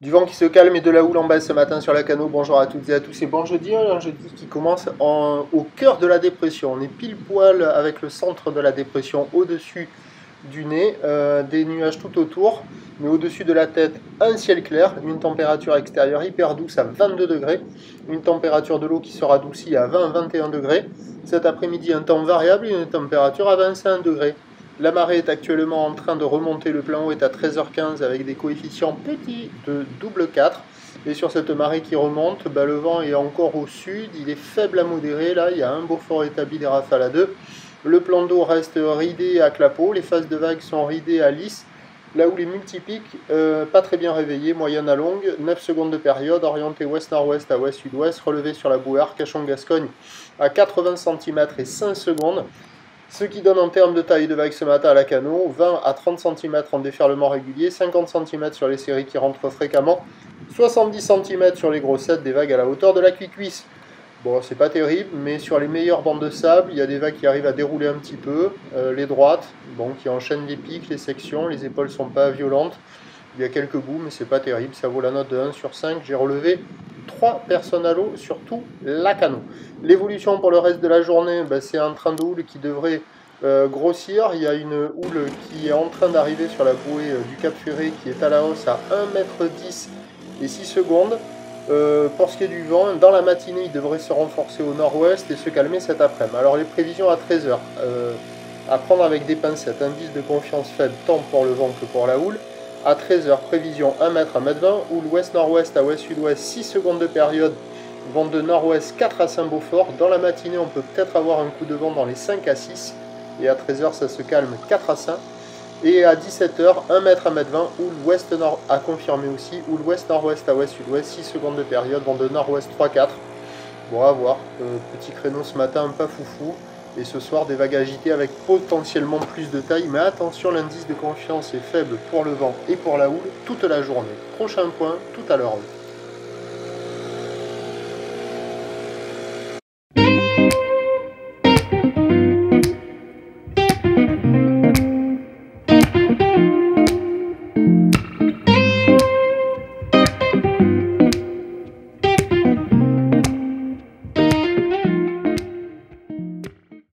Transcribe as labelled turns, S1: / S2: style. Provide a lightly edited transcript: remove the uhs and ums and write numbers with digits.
S1: Du vent qui se calme et de la houle en baisse ce matin sur la Cano. Bonjour à toutes et à tous et bon jeudi, un jeudi qui commence au cœur de la dépression. On est pile poil avec le centre de la dépression au-dessus du nez, des nuages tout autour, mais au-dessus de la tête, un ciel clair, une température extérieure hyper douce à 22 degrés, une température de l'eau qui sera adoucie à 20-21 degrés. Cet après-midi, un temps variable et une température à 25 degrés. La marée est actuellement en train de remonter, le plan haut est à 13h15 avec des coefficients petits de double 4. Et sur cette marée qui remonte, le vent est encore au sud, il est faible à modéré, là il y a un beau fort établi des rafales à 2. Le plan d'eau reste ridé à clapot, les phases de vagues sont ridées à lisse. Là où les multipiques, pas très bien réveillés, moyenne à longue, 9 secondes de période, orienté ouest-nord-ouest à ouest-sud-ouest, relevé sur la bouée Arcachon-Gascogne à 80 cm et 5 secondes. Ce qui donne en termes de taille de vague ce matin à la Cano, 20 à 30 cm en déferlement régulier, 50 cm sur les séries qui rentrent fréquemment, 70 cm sur les grossettes, des vagues à la hauteur de la cuisse. Bon, c'est pas terrible, mais sur les meilleures bandes de sable, il y a des vagues qui arrivent à dérouler un petit peu, les droites, bon, qui enchaînent les pics, les sections, les épaules sont pas violentes, il y a quelques bouts, mais c'est pas terrible, ça vaut la note de 1 sur 5, j'ai relevé 3 personnes à l'eau sur tout la Cano. L'évolution pour le reste de la journée, c'est un train de houle qui devrait grossir. Il y a une houle qui est en train d'arriver sur la bouée du Cap Ferré qui est à la hausse à 1,10 m et 6 secondes. Pour ce qui est du vent, dans la matinée, il devrait se renforcer au nord-ouest et se calmer cet après-midi. Alors les prévisions à 13h, à prendre avec des pincettes, indice de confiance faible tant pour le vent que pour la houle. À 13h, prévision 1 m à 1,20 m, houle ouest-nord-ouest à ouest-sud-ouest, 6 secondes de période, vent de nord-ouest 4 à Saint-Beaufort. Dans la matinée, on peut peut-être avoir un coup de vent dans les 5 à 6. Et à 13h, ça se calme 4 à 5. Et à 17h, 1 m à 1,20 m, houle ouest-nord à confirmer aussi, houle ouest-nord-ouest à ouest-sud-ouest, 6 secondes de période, vent de nord-ouest 3-4. Bon, à voir. Petit créneau ce matin, pas foufou. Et ce soir, des vagues agitées avec potentiellement plus de taille. Mais attention, l'indice de confiance est faible pour le vent et pour la houle toute la journée. Prochain point, tout à l'heure.